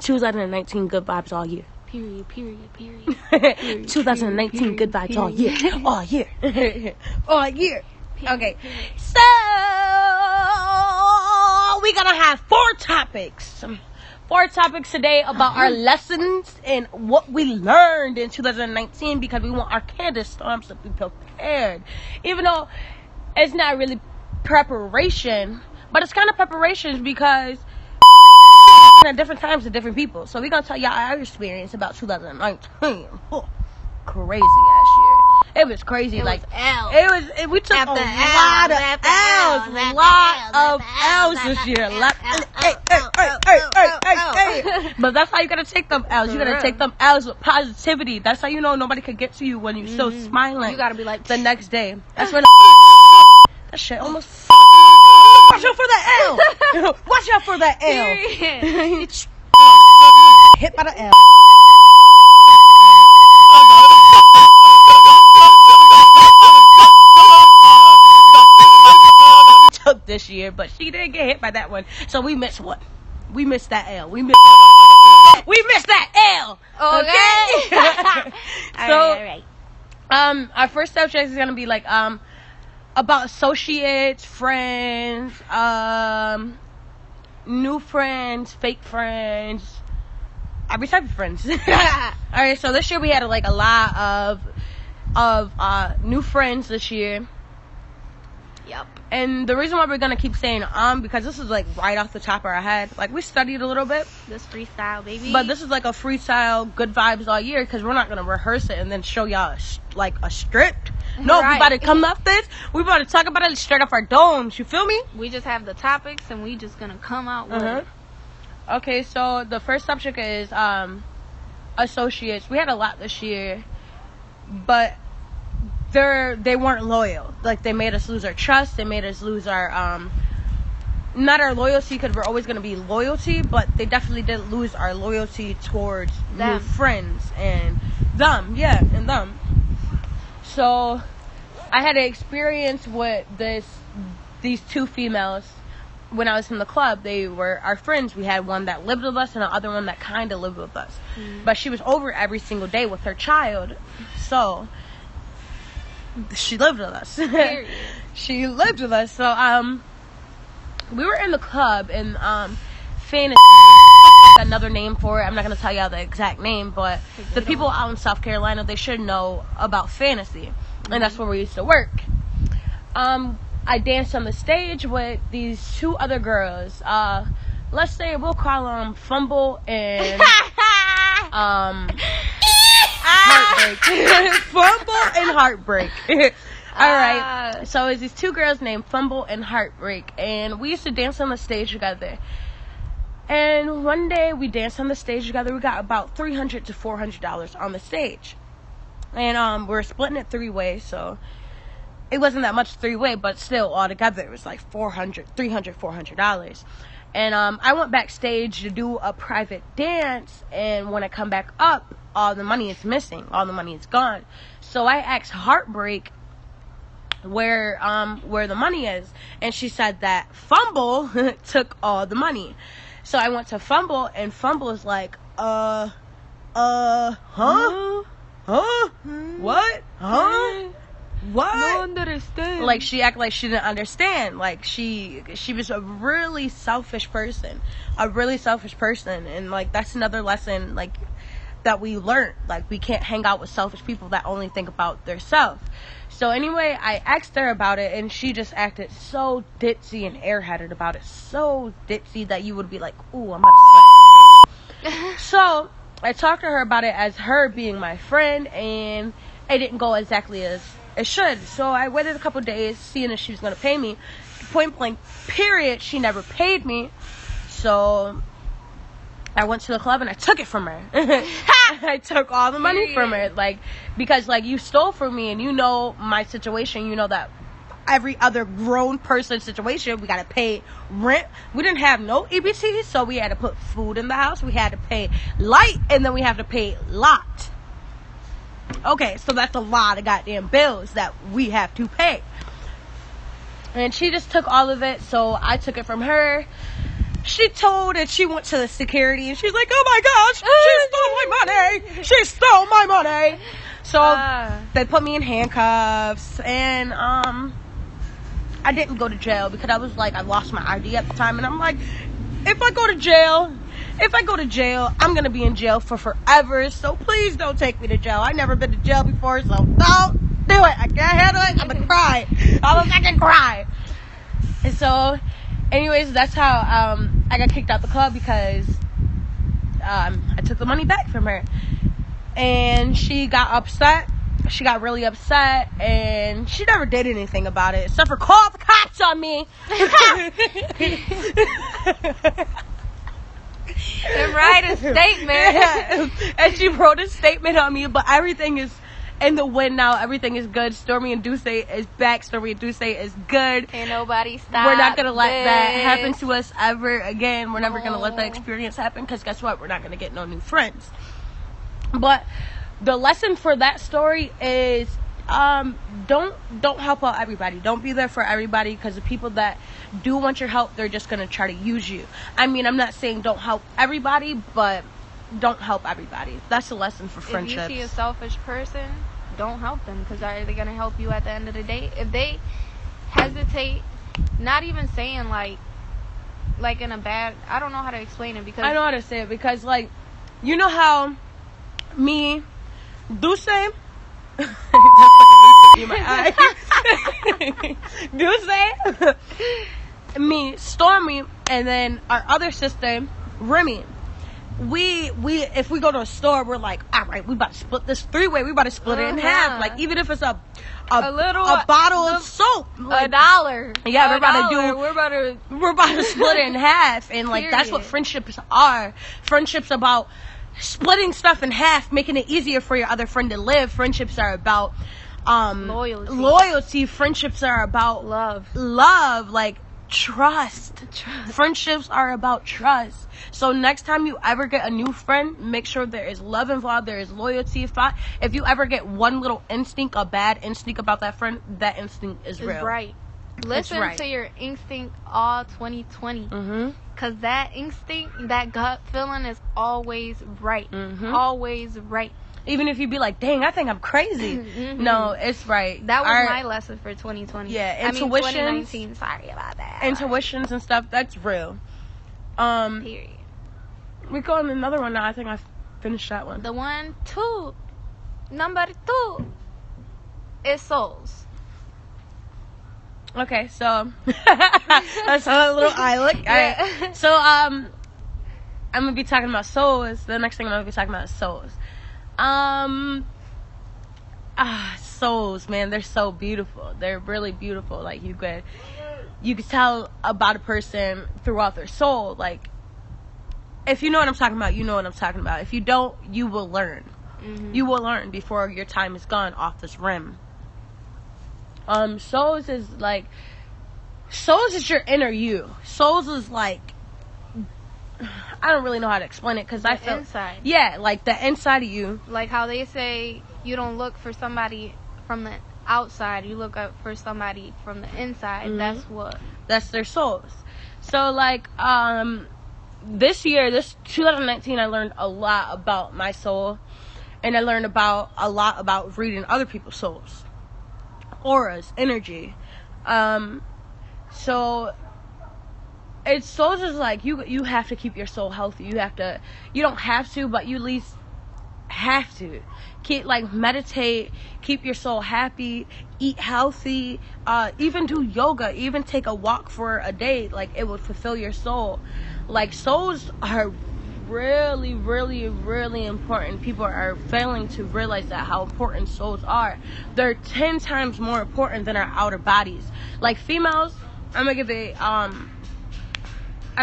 2019 good vibes all year. Period. 2019 good vibes all year. All year. All year. Okay. So, we're going to have 4 topics. 4 topics today about our lessons and what we learned in 2019 because we want our Candace Storms to be prepared. Even though it's not really preparation, but it's kind of preparation because at different times to different people. So we're going to tell y'all our experience about 2019. Oh, crazy ass year. It was crazy. We took a lot of L's this year. But that's how you gotta take them L's. You gotta take them L's with positivity. That's how you know nobody can get to you when you're still smiling. You gotta be like the next day. That's when that shit almost. Watch out for that L. Watch out for that L. Hit by the L. Took this year, but she didn't get hit by that one. So we missed one. We missed that L. We missed that L. Okay. All right. Our first subject is gonna be like about associates, friends, new friends, fake friends, every type of friends. Alright, so this year we had like a lot of new friends this year. Yep. And the reason why we're gonna keep saying because this is like right off the top of our head. Like we studied a little bit. This freestyle, baby. But this is like a freestyle, good vibes all year because we're not gonna rehearse it and then show y'all like a script. No, right. We about to come off this. We about to talk about it straight off our domes. You feel me? We just have the topics and we just gonna come out with it. Okay, so the first subject is associates. We had a lot this year, but they weren't loyal. Like they made us lose our trust. They made us lose our not our loyalty because we're always gonna be loyalty, but they definitely did lose our loyalty towards new friends and them. Yeah, and them. So I had an experience with these 2 females when I was in the club. They were our friends. We had one that lived with us and the other one that kind of lived with us. But she was over every single day with her child. So she lived with us. She lived with us. So we were in the club and Fantasy, another name for it. I'm not going to tell y'all the exact name, but the people out in South Carolina, they should know about Fantasy. And that's where we used to work. I danced on the stage with these 2 other girls. Let's say we'll call them Fumble and Heartbreak. Fumble and Heartbreak. Alright. So it's these 2 girls named Fumble and Heartbreak. And we used to dance on the stage together. And one day we danced on the stage together. We got about $300 to $400 on the stage. And we're splitting it 3 ways, so it wasn't that much 3-way, but still all together it was like $400. And I went backstage to do a private dance, and when I come back up, all the money is missing. All the money is gone. So I asked Heartbreak where the money is, and she said that Fumble took all the money. So I went to Fumble, and Fumble is like, huh? What? Huh? What? No understand. Like she acted like she didn't understand. Like she was a really selfish person. And like that's another lesson like that we learned. Like we can't hang out with selfish people that only think about their self. So anyway, I asked her about it and she just acted so ditzy and airheaded about it. So ditzy that you would be like, ooh, I'm about to slap this bitch. So I talked to her about it as her being my friend, and it didn't go exactly as it should. So I waited a couple days, seeing if she was going to pay me. Point blank, period, she never paid me. So I went to the club and I took it from her. I took all the money from her, like, because like you stole from me, and you know my situation. You know that every other grown person situation, we gotta pay rent. We didn't have no EBT, so we had to put food in the house. We had to pay light, and then we have to pay lot. Okay, so that's a lot of goddamn bills that we have to pay. And she just took all of it, so I took it from her. she told and she went to the security and she's like, oh my gosh, she stole my money. She stole my money. So they put me in handcuffs and I didn't go to jail because I was like, I lost my ID at the time, and I'm like, if I go to jail, I'm gonna be in jail for forever. So please don't take me to jail. I've never been to jail before, so don't do it. I can't handle it. I'm gonna cry. I can cry. And so, anyways, that's how I got kicked out the club because I took the money back from her, and she got upset. She got really upset, and she never did anything about it except for call the cops on me. And write a statement. And she wrote a statement on me, but everything is in the wind now. Everything is good. Stormy and Duce is back. Stormy and Duce is good. Ain't nobody stop. We're not gonna let that happen to us ever again. We're never gonna let that experience happen because guess what? We're not gonna get no new friends. But the lesson for that story is don't help out everybody. Don't be there for everybody, because the people that do want your help, they're just gonna try to use you. I mean, I'm not saying don't help everybody, but don't help everybody. That's the lesson for friendships. If you see a selfish person, don't help them, because are they gonna help you at the end of the day? If they hesitate, not even saying like in a bad, I don't know how to explain it, because I know how to say it, because like, you know how me, Duce, that fucking in my eye. Duce, me, Stormy, and then our other sister, Remy. We if we go to a store, we're like, all right, we about to split this three-way. We about to split it in half. Like, even if it's a bottle of soap, like, $1. Yeah, we're about to split it in half, and like that's what friendships are. Friendships about splitting stuff in half, making it easier for your other friend to live. Friendships are about loyalty. Friendships are about love, like trust. Friendships are about trust. So next time you ever get a new friend, make sure there is love involved, there is loyalty. If you ever get one little instinct, a bad instinct about that friend, that instinct is real. Right. Listen to your instinct all 2020. Because that instinct, that gut feeling is always right. Always right. Even if you be like, dang, I think I'm crazy. No, it's right. That was my lesson for 2020. Yeah, intuitions. 2019. Sorry about that. Intuitions and stuff, that's real. Period. We go on another one now. I think I finished that one. The number 2 is souls. Okay, so that's a little eye look. Yeah. Alright. So I'm gonna be talking about souls. The next thing I'm gonna be talking about is souls. Souls, man, they're so beautiful. They're really beautiful. Like, you could tell about a person throughout their soul. Like, if you know what I'm talking about, you know what I'm talking about. If you don't, you will learn. You will learn before your time is gone off this rim. Souls is your inner you. Souls is like, I don't really know how to explain it, because I feel inside. Yeah, like the inside of you. Like how they say you don't look for somebody from the outside, you look up for somebody from the inside. That's their souls. So like this 2019, I learned a lot about my soul, and I learned a lot about reading other people's souls, auras, energy. So it's souls is like, you have to keep your soul healthy. You don't have to, but you at least have to keep, like, meditate, keep your soul happy, eat healthy, even do yoga, even take a walk for a day. Like, it would fulfill your soul. Like, souls are really, really, really important. People are failing to realize that, how important souls are. They're 10 times more important than our outer bodies. Like, females, I'm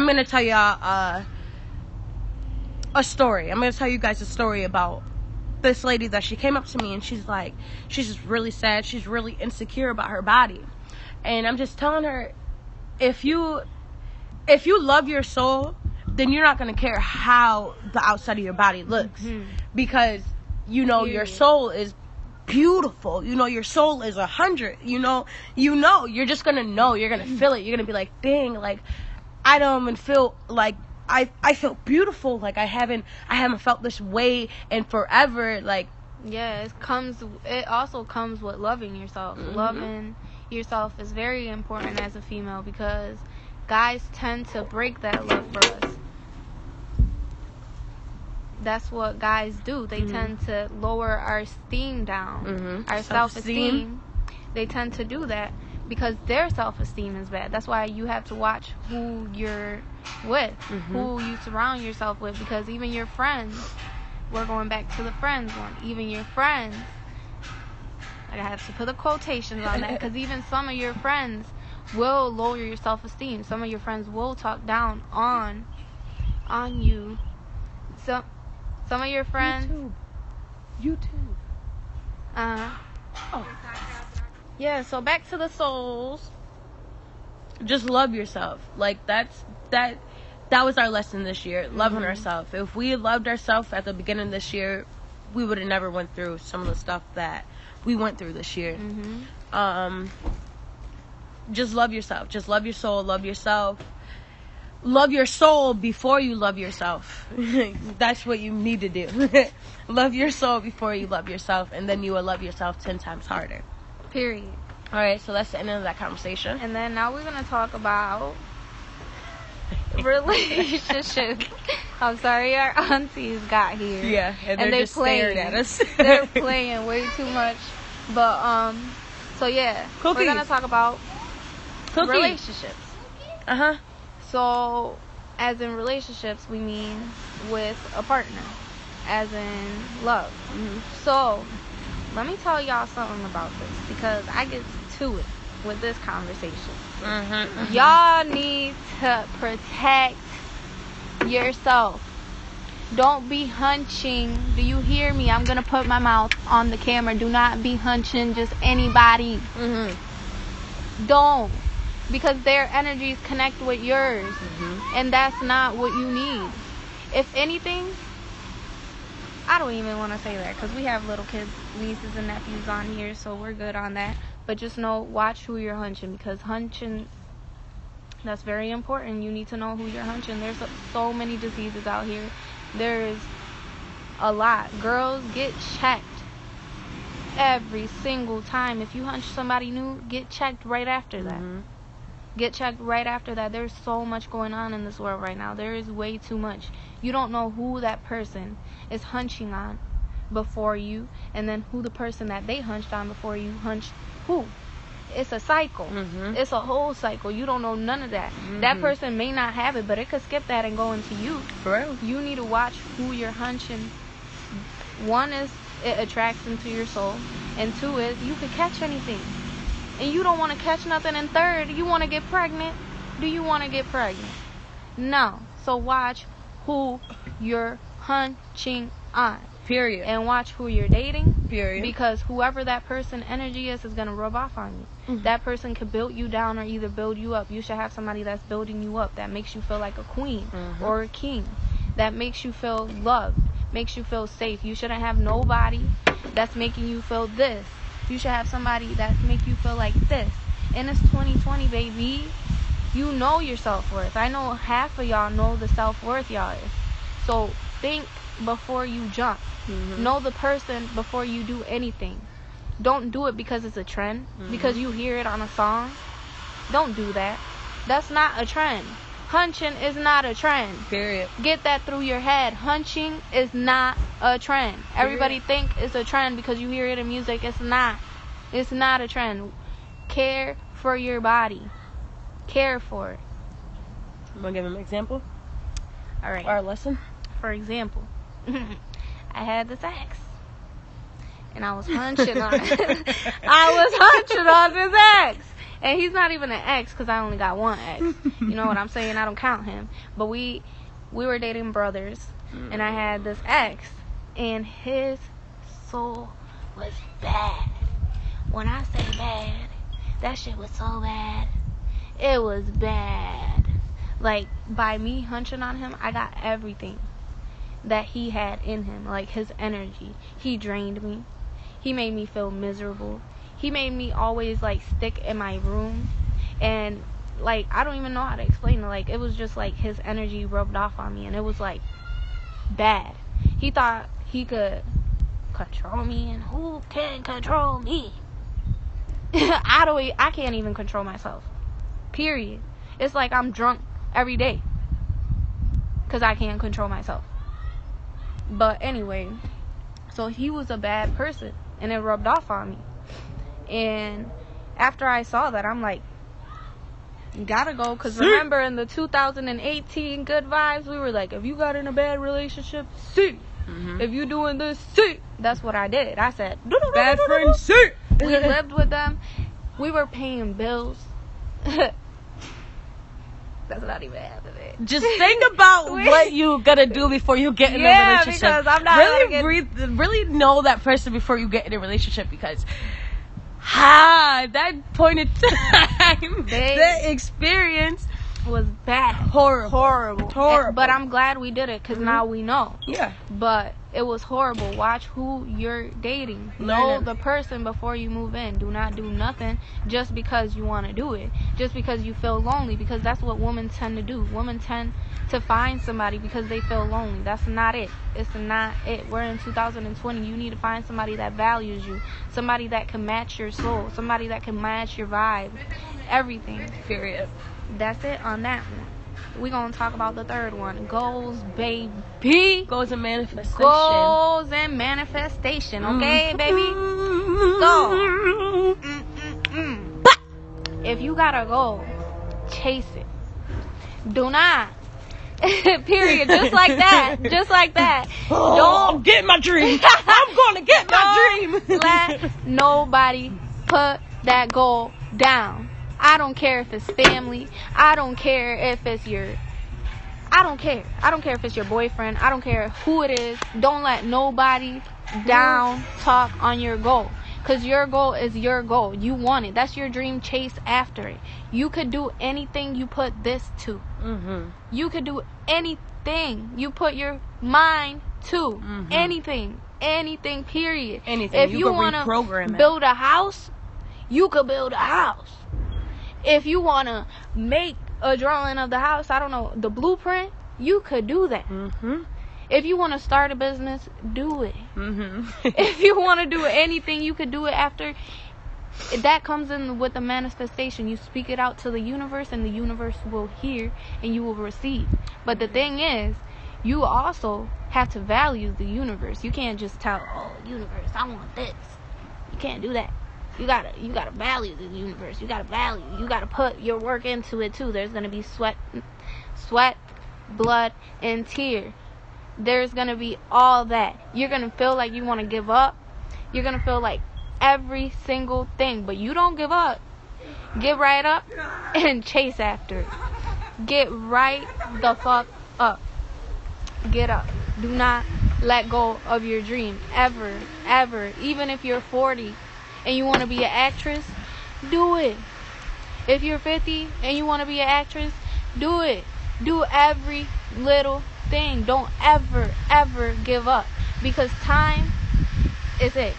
gonna tell y'all a story. I'm gonna tell you guys a story about this lady that she came up to me, and she's like, she's just really sad. She's really insecure about her body. And I'm just telling her, if you love your soul, then you're not gonna care how the outside of your body looks. Because your soul is beautiful. Your soul is 100. You're just gonna know. You're gonna feel it. You're gonna be like, dang, like, item and feel like I feel beautiful. Like I haven't felt this way in forever. Like, yeah, it also comes with loving yourself. Loving yourself is very important as a female, because guys tend to break that love for us. That's what guys do. They tend to lower our esteem down, our self-esteem. They tend to do that because their self-esteem is bad. That's why you have to watch who you're with, who you surround yourself with, because even your friends, we're going back to the friends one, even your friends, I have to put the quotations on that, because even some of your friends will lower your self-esteem. Some of your friends will talk down on you. So some of your friends, YouTube. Yeah, so back to the souls. Just love yourself. Like that was our lesson this year, loving ourselves. If we had loved ourselves at the beginning of this year, we would have never went through some of the stuff that we went through this year. Just love yourself. Just love your soul. Love yourself. Love your soul before you love yourself. That's what you need to do. Love your soul before you love yourself, and then you will love yourself 10 times harder. Period. All right, so that's the end of that conversation. And then now we're going to talk about relationships. I'm sorry, our aunties got here. Yeah, and they just stared at us. They're playing way too much. But, so yeah, Cookies. We're going to talk about relationships. So, as in relationships, we mean with a partner, as in love. So, let me tell y'all something about this, because I get to it with this conversation. Y'all need to protect yourself. Don't be hunching. Do you hear me? I'm going to put my mouth on the camera. Do not be hunching just anybody. Don't. Because their energies connect with yours. And that's not what you need. If anything, I don't even want to say that, because we have little kids, nieces and nephews on here, so we're good on that. But just know, watch who you're hunching, because hunching, that's very important. You need to know who you're hunching. There's so many diseases out here. There is a lot. Girls, get checked every single time. If you hunch somebody new, get checked right after that. Get checked right after that. There's so much going on in this world right now. There is way too much. You don't know who that person is hunching on before you, and then who the person that they hunched on before you hunched who. It's a cycle. It's a whole cycle. You don't know none of that. That person may not have it, but it could skip that and go into you. For real. You need to watch who you're hunching. One is, it attracts into your soul, and two is, you could catch anything. And you don't want to catch nothing. And third, you want to get pregnant. Do you want to get pregnant? No. So watch who you're hunching on. Period. And watch who you're dating. Period. Because whoever that person energy is going to rub off on you. That person could build you down or either build you up. You should have somebody that's building you up, that makes you feel like a queen or a king, that makes you feel loved, makes you feel safe. You shouldn't have nobody that's making you feel this. You should have somebody that make you feel like this. And it's 2020, baby. You know your self-worth. I know half of y'all know the self-worth y'all is. So think before you jump. Know the person before you do anything. Don't do it because it's a trend. Because you hear it on a song. Don't do that. That's not a trend. Hunching is not a trend. Period. Get that through your head. Hunching is not a trend. Everybody think it's a trend because you hear it in music. It's not. It's not a trend. Care for your body. Care for it. I'm going to give him an example. All right. Our lesson. For example, I had this ex. And I was hunching on it. I was hunching on this ex. And he's not even an ex because I only got one ex. You know what I'm saying? I don't count him. But we were dating brothers. And I had this ex. And his soul was bad. When I say bad, that shit was so bad. It was bad. Like, by me hunching on him, I got everything that he had in him. Like, his energy. He drained me. He made me feel miserable. He made me always, like, stick in my room. And like, I don't even know how to explain it. Like, it was just like his energy rubbed off on me, and it was like bad. He thought he could control me, and who can control me? I can't even control myself. Period. It's like I'm drunk every day because I can't control myself. But anyway, so he was a bad person, and it rubbed off on me. And after I saw that, I'm like, you gotta go. Because remember in the 2018 Good Vibes, we were like, if you got in a bad relationship, see. If you doing this, see. That's what I did. I said, bad friends, see. We lived with them. We were paying bills. That's not even happening. Just think about what you gotta do before you get in a relationship. Because I'm not really know that person before you get in a relationship, because that point in time, the experience was bad. Horrible. But I'm glad we did it, because now we know. Yeah. But it was horrible. Watch who you're dating. Know the person before you move in. Do not do nothing just because you want to do it. Just because you feel lonely, because that's what women tend to do. Women tend to find somebody because they feel lonely. That's not it. It's not it. We're in 2020. You need to find somebody that values you. Somebody that can match your soul. Somebody that can match your vibe. Everything. Period. That's it on that one. We're going to talk about the third one. Goals, baby. Goals and manifestation. Goals and manifestation. Okay, baby? Go. If you got a goal, chase it. Do not. Period. Just like that. Just like that. Don't get my dream. I'm going to get my dream. Let nobody put that goal down. I don't care if it's family. I don't care if it's I don't care. I don't care if it's your boyfriend. I don't care who it is. Don't let nobody down talk on your goal. Because your goal is your goal. You want it. That's your dream. Chase after it. You could do anything you put this to. You could do anything you put your mind to. Anything, period. Anything. If you want to build a house, you could build a house. If you want to make a drawing of the house, I don't know, the blueprint, you could do that. If you want to start a business, do it. If you want to do anything, you could do it after. That comes in with the manifestation. You speak it out to the universe, and the universe will hear, and you will receive. But the thing is, you also have to value the universe. You can't just tell, oh, universe, I want this. You can't do that. You gotta value the universe. You gotta put your work into it too. There's gonna be sweat, blood, and tear. There's gonna be all that. You're gonna feel like you want to give up. You're gonna feel like every single thing, but you don't give up. Get right up and chase after it. Get right the fuck up. Get up. Do not let go of your dream ever. Even if you're 40 and you want to be an actress, do it. If you're 50 and you want to be an actress, do it. Do every little thing. Don't ever give up, because time is it.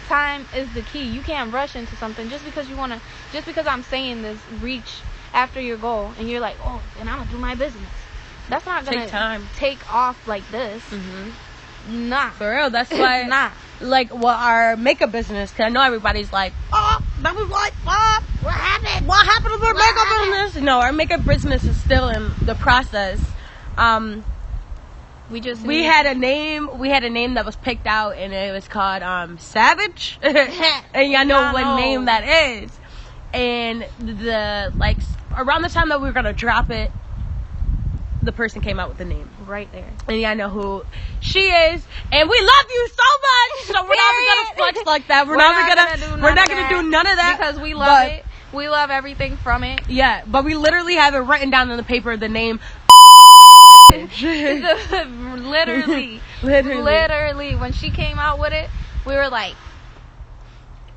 Time is the key. You can't rush into something just because I'm saying this, reach after your goal and you're like, oh, and I'm gonna do my business. That's not gonna take off like this. Nah, for real. That's why like our makeup business, because I know everybody's like, oh, that was like, what happened to our makeup business? No, our makeup business is still in the process. We had a name that was picked out, and it was called Savage. And y'all know what name that is. And around the time that we were gonna drop it, the person came out with the name right there, and y'all know who she is. And we love you so much, so we're not gonna flex like that. We're not gonna do none of that because we love it. We love everything from it. Yeah, but we literally have it written down on the paper, the name. literally, when she came out with it, we were like,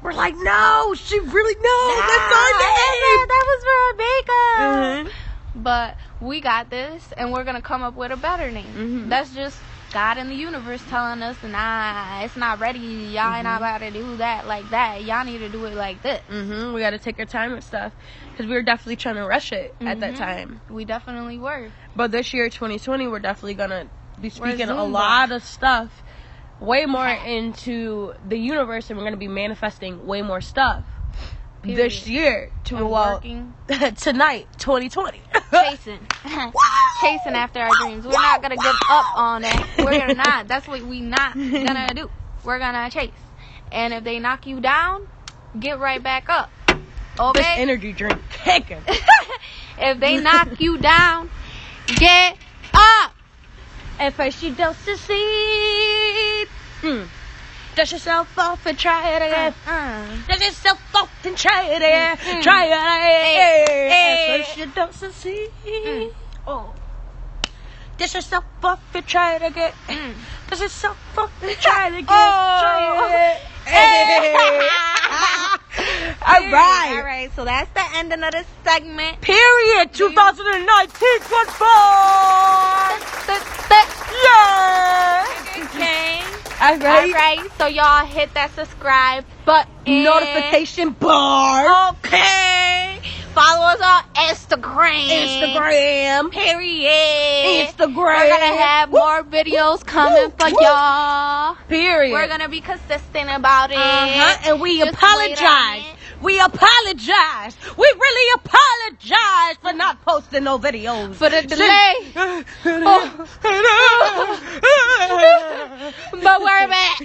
no, she really that's our name. That was for our makeup. But we got this, and we're gonna come up with a better name. That's just God in the universe telling us, nah, it's not ready. Y'all ain't not about to do that like that. Y'all need to do it like this. We got to take our time and stuff. Because we were definitely trying to rush it at that time. We definitely were. But this year, 2020, we're definitely going to be speaking a Zumba. lot of stuff. Way more into the universe. And we're going to be manifesting way more stuff. Period. This year. Working. Tonight, 2020. Chasing after our dreams. We're not gonna give up on it. We're not. That's what we not gonna do. We're gonna chase. And if they knock you down, get right back up. This Okay? energy drink kicking. If they knock you down, get up. At first you don't succeed. Dust yourself off and try it again. Dust yourself off and try it again. Try it again. At first you don't succeed. Oh. Dust yourself off and try it again. Dust yourself off and try it again. Try it. All right. Alright, so that's the ending of this segment. Period. 2019 football. Yeah. Okay. All right. Alright, so y'all hit that subscribe button. Notification bar. Okay. Follow us on Instagram. Period. Instagram. We're gonna have more videos coming for y'all. Period. We're gonna be consistent about it. And we Just wait apologize. on it. We apologize. We really apologize for not posting no videos. For the delay. But we're back.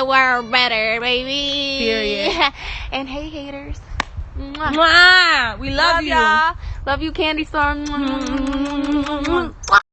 We're better, baby. Period. And hey, haters. Mwah. Mwah. We love you. Y'all. Love you, Candy Storm.